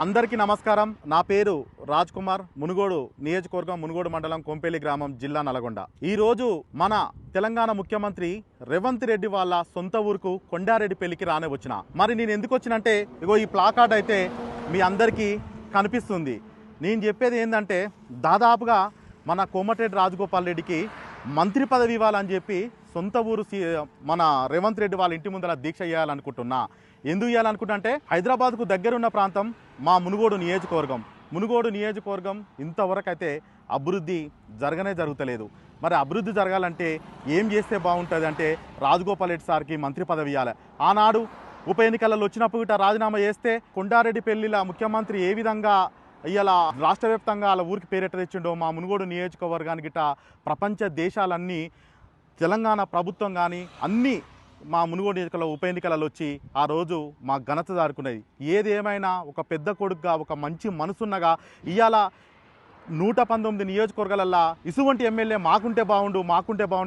అందరికీ నమస్కారం. నా పేరు రాజ్ కుమార్. మునుగోడు నియోజకవర్గం, మునుగోడు మండలం, కొంపేలి గ్రామం, జిల్లా నల్గొండ. ఈరోజు మన తెలంగాణ ముఖ్యమంత్రి రేవంత్ రెడ్డి వాళ్ళ సొంత ఊరుకు కొండారెడ్డి పెళ్లికి రానే వచ్చిన. మరి నేను ఎందుకు వచ్చినంటే, ఇగో ఈ ప్లాకార్డ్ అయితే మీ అందరికీ కనిపిస్తుంది. నేను చెప్పేది ఏంటంటే, దాదాపుగా మన కోమటిరెడ్డి రాజగోపాల్ రెడ్డికి మంత్రి పదవి ఇవ్వాలని చెప్పి సొంత ఊరు మన రేవంత్ రెడ్డి వాళ్ళ ఇంటి ముందర దీక్ష చేయాలనుకుంటున్నా. ఎందుకు చేయాలనుకుంటా అంటే, హైదరాబాద్కు దగ్గరున్న ప్రాంతం మా మునుగోడు నియోజకవర్గం. మునుగోడు నియోజకవర్గం ఇంతవరకు అయితే అభివృద్ధి జరగలేదు. మరి అభివృద్ధి జరగాలంటే ఏం చేస్తే బాగుంటుంది అంటే, రాజగోపాల్ రెడ్డి సార్కి మంత్రి పదవి ఇవ్వాలి. ఆనాడు ఉప ఎన్నికలలో వచ్చినప్పుడు గిట్ట రాజీనామా చేస్తే కొండారెడ్డి పెళ్లిలా ముఖ్యమంత్రి ఏ విధంగా ఇలా రాష్ట్ర వ్యాప్తంగా వాళ్ళ ఊరికి పేరెట్ట తెచ్చిండో, మా మునుగోడు నియోజకవర్గానికి గిట్ట ప్రపంచ దేశాలన్నీ, తెలంగాణ ప్రభుత్వం కానీ అన్నీ మా మునుగోడు నియోజకవర్గంలో ఉప ఎన్నికలలో వచ్చి ఆ రోజు మా ఘనత దారుకున్నది. ఏది ఏమైనా ఒక పెద్ద కొడుకుగా, ఒక మంచి మనసున్నగా ఇవాళ 119 నియోజకవర్గాలల్లో ఇసువంటి ఎమ్మెల్యే మాకుంటే బాగుండు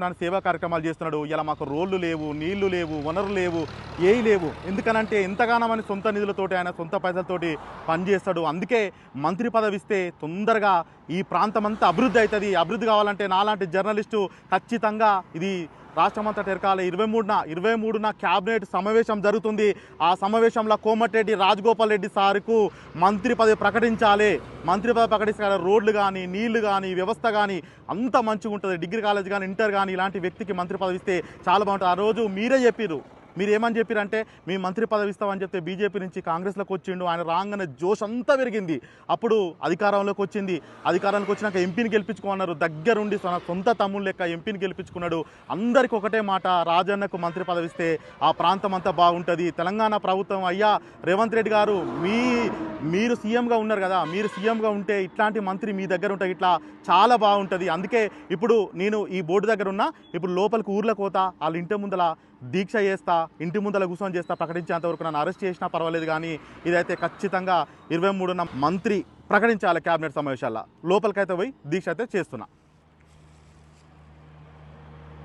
అని సేవా కార్యక్రమాలు చేస్తున్నాడు. ఇలా మాకు రోడ్లు లేవు, నీళ్లు లేవు, వనరులు లేవు, ఏవి లేవు. ఎందుకనంటే ఎంతగానో సొంత నిధులతోటి, ఆయన సొంత పైసలతోటి పనిచేస్తాడు. అందుకే మంత్రి పదవి ఇస్తే తొందరగా ఈ ప్రాంతం అంతా అభివృద్ధి అవుతుంది. అభివృద్ధి కావాలంటే నాలాంటి జర్నలిస్టు ఖచ్చితంగా ఇది రాష్ట్రమంతా తెరకాలి. 23న క్యాబినెట్ సమావేశం జరుగుతుంది. ఆ సమావేశంలో కోమటిరెడ్డి రాజగోపాల్ రెడ్డి సార్కు మంత్రి పదవి ప్రకటించాలి. మంత్రి పదవి ప్రకటిస్తే రోడ్లు కానీ, నీళ్లు కానీ, వ్యవస్థ కానీ అంత మంచిగా ఉంటుంది. డిగ్రీ కాలేజ్ కానీ, ఇంటర్ కానీ ఇలాంటి వ్యక్తికి మంత్రి పదవి ఇస్తే చాలా బాగుంటుంది. ఆ రోజు మీరే చెప్పారు. మీరు ఏమని చెప్పారంటే, మీ మంత్రి పదవి ఇస్తామని చెప్తే బీజేపీ నుంచి కాంగ్రెస్లోకి వచ్చిండు. ఆయన రాగానే జోష్ అంతా పెరిగింది. అప్పుడు అధికారంలోకి వచ్చినాక ఎంపీని గెలిపించుకోమన్నారు. దగ్గరుండి సొంత తమ్ముడు లెక్క ఎంపీని గెలిపించుకున్నాడు. అందరికీ ఒకటే మాట, రాజన్నకు మంత్రి పదవి ఇస్తే ఆ ప్రాంతం అంతా బాగుంటుంది. తెలంగాణ ప్రభుత్వం, అయ్యా రేవంత్ రెడ్డి గారు, మీరు సీఎంగా ఉన్నారు కదా, మీరు సీఎంగా ఉంటే ఇట్లాంటి మంత్రి మీ దగ్గర ఉంటే ఇట్లా చాలా బాగుంటుంది. అందుకే ఇప్పుడు నేను ఈ బోర్డు దగ్గర ఉన్నా. ఇప్పుడు లోపలికి ఊర్లోకి పోతా, వాళ్ళ ఇంటి ముందల దీక్ష చేస్తా, ఇంటి ముందల కూర్చొని చేస్తా. ప్రకటించేంతవరకు నన్ను అరెస్ట్ చేసినా పర్వాలేదు, కానీ ఇదైతే ఖచ్చితంగా 23న మంత్రి ప్రకటించాలి క్యాబినెట్ సమావేశాల్లో. లోపలికైతే పోయి దీక్ష అయితే చేస్తున్నా.